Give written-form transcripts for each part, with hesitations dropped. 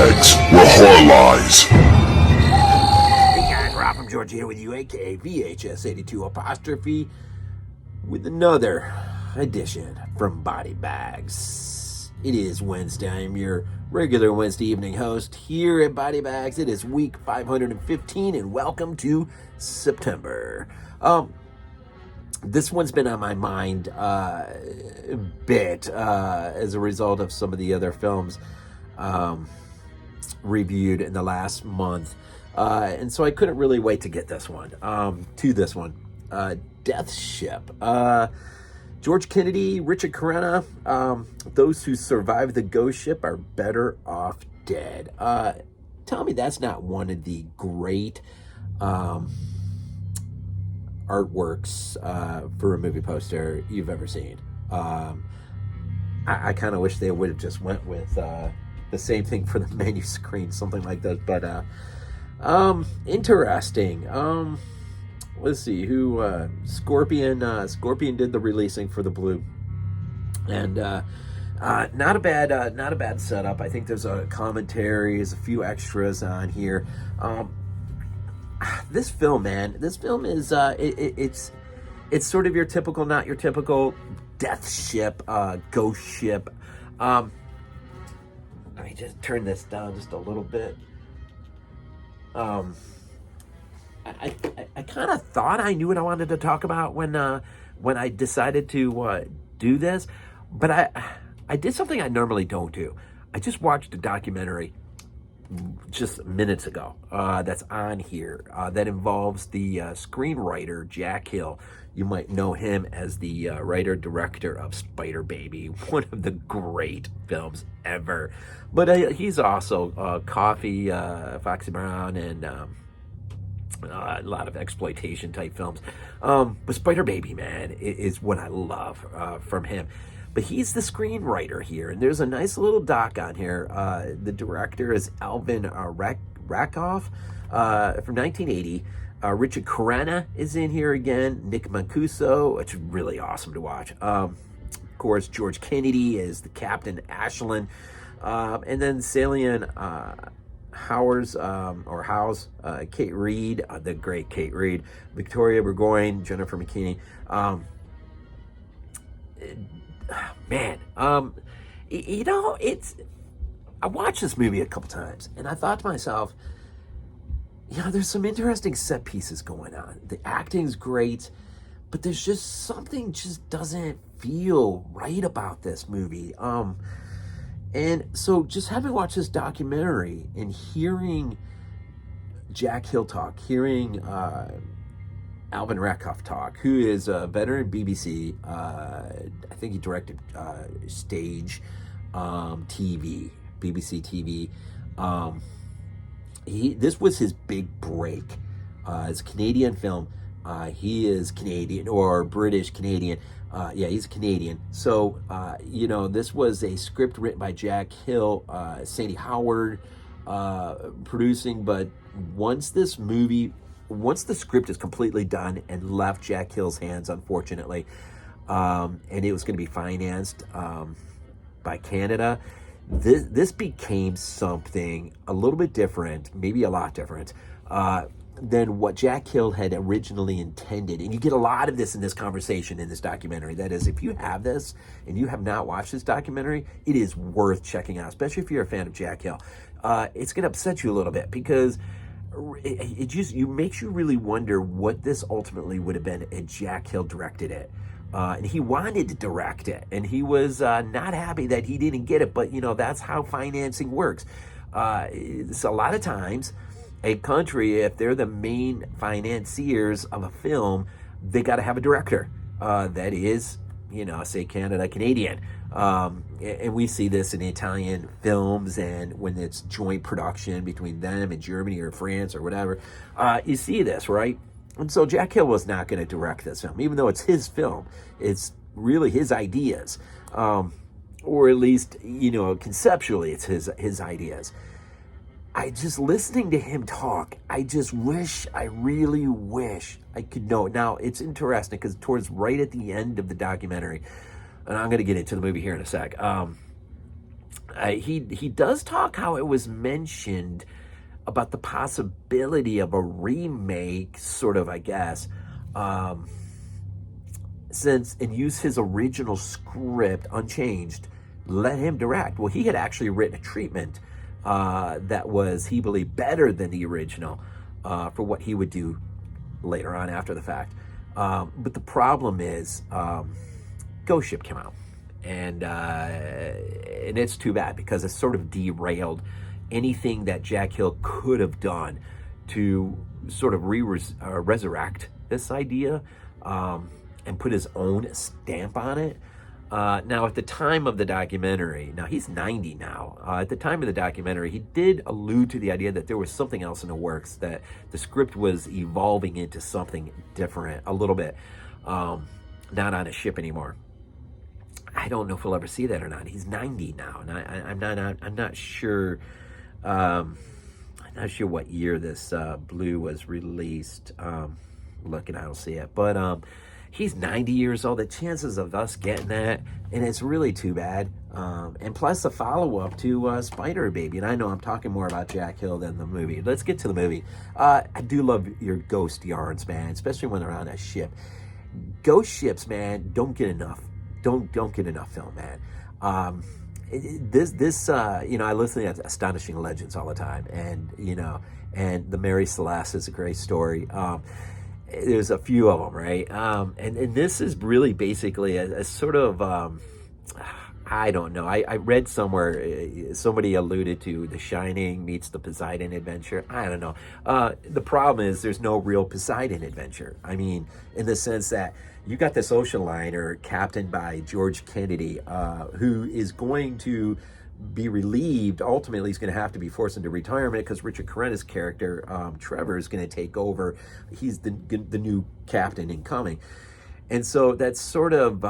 BodyBags, where horror lies. Hey guys, Rob from Georgia here with you, aka VHS82 apostrophe, with another edition from BodyBags. It is Wednesday. I'm your regular Wednesday evening host here at BodyBags. It is week 515, and welcome to September. This one's been on my mind a bit as a result of some of the other films reviewed in the last month. And so I couldn't really wait to get this one, Death Ship. George Kennedy, Richard Crenna, those who survive the ghost ship are better off dead. Tell me that's not one of the great artworks for a movie poster you've ever seen. I kind of wish they would have just went with the same thing for the menu screen, something like that. But interesting. Let's see who Scorpion did the releasing for the blue, and not a bad setup. I think there's a commentaries, a few extras on here. This film, man, is it's sort of your typical, not your typical death ship, ghost ship. Let me just turn this down just a little bit. I kind of thought I knew what I wanted to talk about when I decided to do this, but I did something I normally don't do. I just watched a documentary just minutes ago that's on here that involves the screenwriter Jack Hill. You might know him as the writer-director of Spider Baby, one of the great films ever. But he's also Coffee, Foxy Brown, and a lot of exploitation type films. But Spider Baby, man, is what I love from him. But he's the screenwriter here, and there's a nice little doc on here. The director is Alvin Rakoff from 1980. Richard Crenna is in here again. Nick Mancuso, it's really awesome to watch. Of course, George Kennedy is the captain, Ashland. And then Salient Howes, Kate Reid, the great Kate Reid, Victoria Burgoyne, Jennifer McKinney. I watched this movie a couple times, and I thought to myself, there's some interesting set pieces going on. The acting's great, but there's just something just doesn't feel right about this movie. And so just having watched this documentary and hearing Jack Hill talk, hearing Alvin Rakoff talk, who is a veteran BBC, I think he directed stage TV, BBC TV. This was his big break. It's a Canadian film. He is Canadian or British Canadian. He's Canadian. So, this was a script written by Jack Hill, Sandy Howard producing. But once the script is completely done and left Jack Hill's hands, unfortunately, and it was going to be financed by Canada, this became something a little bit different, maybe a lot different, than what Jack Hill had originally intended. And you get a lot of this in this conversation, in this documentary. That is, if you have this and you have not watched this documentary, it is worth checking out, especially if you're a fan of Jack Hill. It's going to upset you a little bit because it makes you really wonder what this ultimately would have been if Jack Hill directed it. And he wanted to direct it, and he was not happy that he didn't get it, but that's how financing works. It's a lot of times a country, if they're the main financiers of a film, they got to have a director that is, say Canada, Canadian. And we see this in Italian films, and when it's joint production between them and Germany or France or whatever, you see this, right? And so Jack Hill was not going to direct this film, even though it's his film. It's really his ideas, or at least, conceptually, it's his ideas. Listening to him talk, I really wish I could know. Now, it's interesting because towards right at the end of the documentary, and I'm going to get into the movie here in a sec, he does talk how it was mentioned about the possibility of a remake, sort of, I guess, since and use his original script unchanged, let him direct. Well, he had actually written a treatment that was, he believed, better than the original for what he would do later on after the fact. But the problem is, Ghost Ship came out, and it's too bad because it sort of derailed anything that Jack Hill could have done to sort of resurrect this idea and put his own stamp on it. Now, at the time of the documentary, now he's 90 now. At the time of the documentary, he did allude to the idea that there was something else in the works, that the script was evolving into something different a little bit, not on a ship anymore. I don't know if we'll ever see that or not. He's 90 now, and I'm not sure. I'm not sure what year this Blue was released. Looking, I don't see it, but he's 90 years old. The chances of us getting that, and it's really too bad. And plus the follow-up to Spider Baby. And I know I'm talking more about Jack Hill than the movie. Let's get to the movie. I do love your ghost yarns, man, especially when they're on a ship. Ghost ships, man, don't get enough. Don't get enough film, man. I listen to Astonishing Legends all the time, and and the Mary Celeste is a great story. There's a few of them, right? And this is really basically a sort of, I don't know. I read somewhere, somebody alluded to The Shining meets the Poseidon Adventure. I don't know. The problem is there's no real Poseidon adventure. I mean, in the sense that you got this ocean liner captained by George Kennedy, who is going to be relieved. Ultimately, he's going to have to be forced into retirement because Richard Crenna's character, Trevor, is going to take over. He's the new captain incoming. And so that's sort of,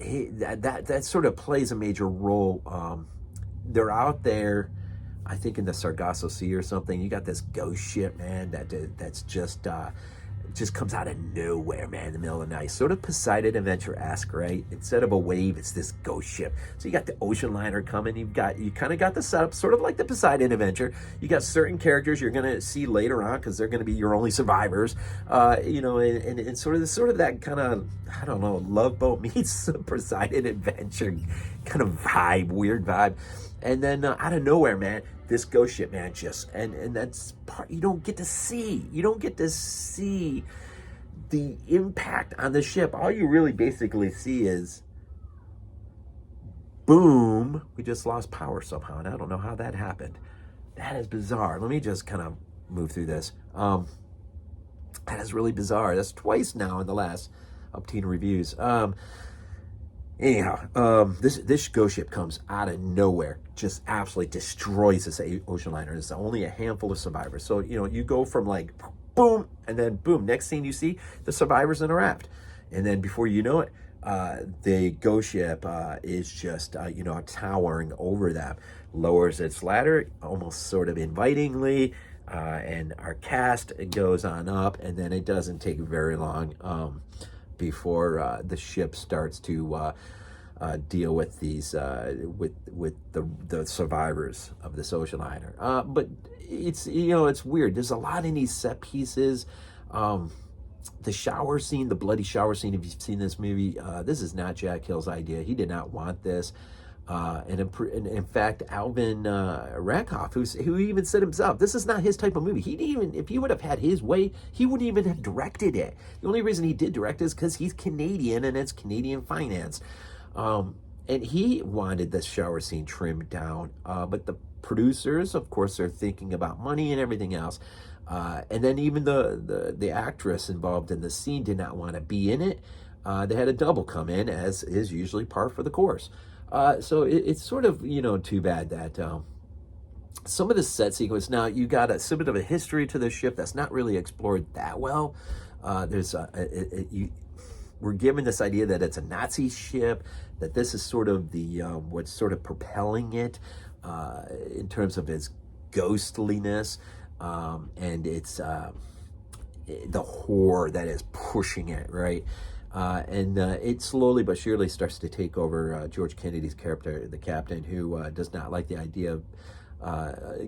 that sort of plays a major role. They're out there, I think in the Sargasso Sea or something. You got this ghost ship, man, that's just comes out of nowhere, man, in the middle of the night. Sort of Poseidon Adventure-esque, right? Instead of a wave, it's this ghost ship. So you got the ocean liner coming. You kind of got the setup, sort of like the Poseidon Adventure. You got certain characters you're going to see later on because they're going to be your only survivors. And sort of that kind of, I don't know, Love Boat meets Poseidon Adventure kind of vibe, weird vibe. And then out of nowhere, man, this ghost ship, man, just, and that's part you don't get to see. You don't get to see the impact on the ship. All you really basically see is, boom, we just lost power somehow, and I don't know how that happened. That is bizarre. Let me just kind of move through this. That is really bizarre. That's twice now in the last upteen reviews. Anyhow, this ghost ship comes out of nowhere, just absolutely destroys this ocean liner. There's only a handful of survivors. So, you go from like, boom, and then boom, next scene you see, the survivors in a raft. And then before you know it, the ghost ship is just, towering over them, lowers its ladder, almost sort of invitingly, and our cast goes on up, and then it doesn't take very long before the ship starts to deal with these with the survivors of this ocean liner. But it's it's weird. There's a lot in these set pieces. The shower scene, the bloody shower scene. If you've seen this movie, this is not Jack Hill's idea. He did not want this. And in fact, Alvin Rakoff, who even said himself, this is not his type of movie. He didn't even, if he would have had his way, he wouldn't even have directed it. The only reason he did direct it is because he's Canadian and it's Canadian finance. And he wanted this shower scene trimmed down. But the producers, of course, are thinking about money and everything else. And then even the actress involved in the scene did not want to be in it. They had a double come in, as is usually par for the course. So it's sort of, too bad that some of the set sequence, now you got a bit of a history to the ship that's not really explored that well. We're given this idea that it's a Nazi ship, that this is sort of the what's sort of propelling it in terms of its ghostliness, and it's the horror that is pushing it, right? And it slowly but surely starts to take over George Kennedy's character, the captain, who does not like the idea of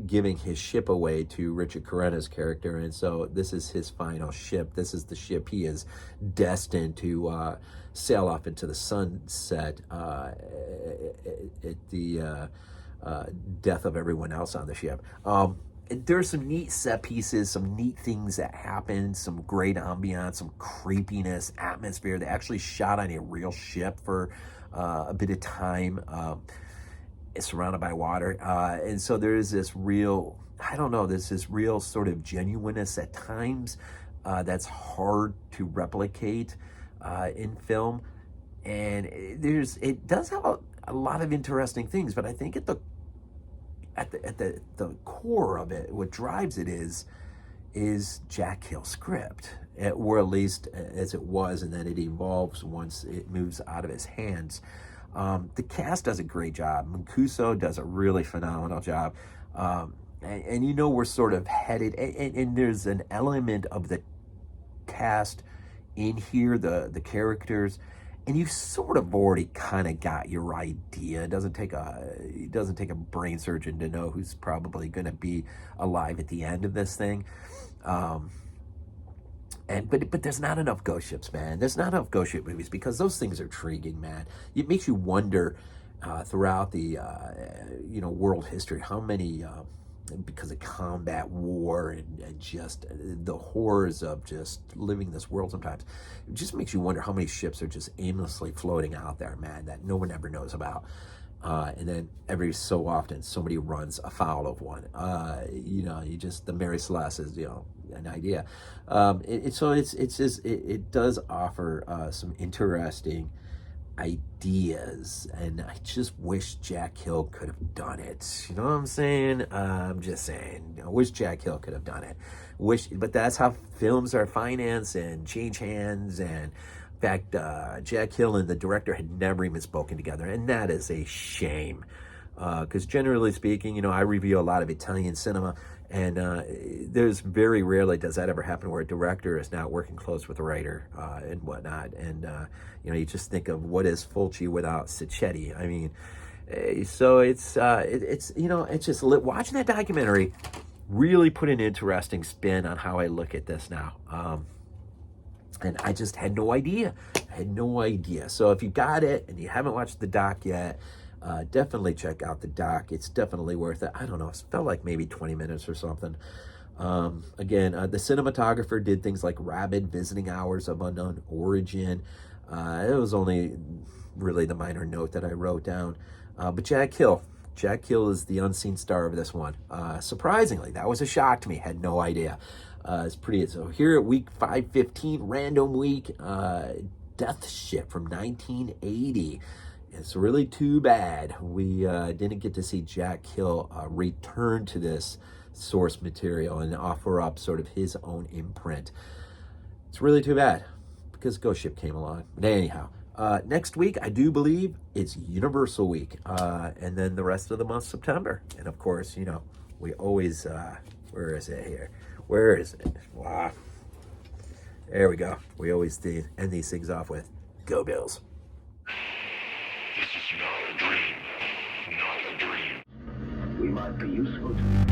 giving his ship away to Richard Crenna's character. And so this is his final ship. This is the ship he is destined to sail off into the sunset at the death of everyone else on the ship. There's some neat set pieces, some neat things that happen, some great ambiance, some creepiness, atmosphere. They actually shot on a real ship for a bit of time. It's surrounded by water. And so there is this real, I don't know, there's this real sort of genuineness at times that's hard to replicate in film. And it does have a lot of interesting things, but I think at the core of it, what drives it is Jack Hill's script, or at least as it was, and then it evolves once it moves out of his hands. The cast does a great job. Mancuso does a really phenomenal job. And you know, we're sort of headed, and there's an element of the cast in here, the characters, and you sort of already kind of got your idea. It doesn't take a brain surgeon to know who's probably going to be alive at the end of this thing. But there's not enough ghost ships, man. There's not enough ghost ship movies because those things are intriguing, man. It makes you wonder throughout the world history how many, because of combat, war, and just the horrors of just living this world sometimes, it just makes you wonder how many ships are just aimlessly floating out there, man, that no one ever knows about. And then every so often somebody runs afoul of one. The Mary Celeste is, an idea. It does offer some interesting ideas, and I just wish Jack Hill could have done it. You know what I'm saying? I'm just saying, I wish Jack Hill could have done it. But that's how films are financed and change hands. And in fact, Jack Hill and the director had never even spoken together, and that is a shame. Because generally speaking, I review a lot of Italian cinema, and there's very rarely does that ever happen where a director is not working close with a writer and whatnot. And you just think of what is Fulci without Sacchetti. I mean, so it's just watching that documentary really put an interesting spin on how I look at this now. And I just had no idea. So if you got it and you haven't watched the doc yet, definitely check out the doc. It's definitely worth it. I don't know. It felt like maybe 20 minutes or something. Again, the cinematographer did things like Rabid, Visiting Hours of Unknown Origin. It was only really the minor note that I wrote down. But Jack Hill is the unseen star of this one. Surprisingly, that was a shock to me. Had no idea. It's pretty. So here at week 515, random week, Death Ship from 1980. It's really too bad we didn't get to see Jack Hill return to this source material and offer up sort of his own imprint. It's really too bad because Ghost Ship came along. But anyhow, next week, I do believe it's Universal Week. And then the rest of the month, September. And of course, we always, where is it here? Where is it? Wow. There we go. We always end these things off with Go Bills. This is not a dream. Not a dream. We might be useful to you.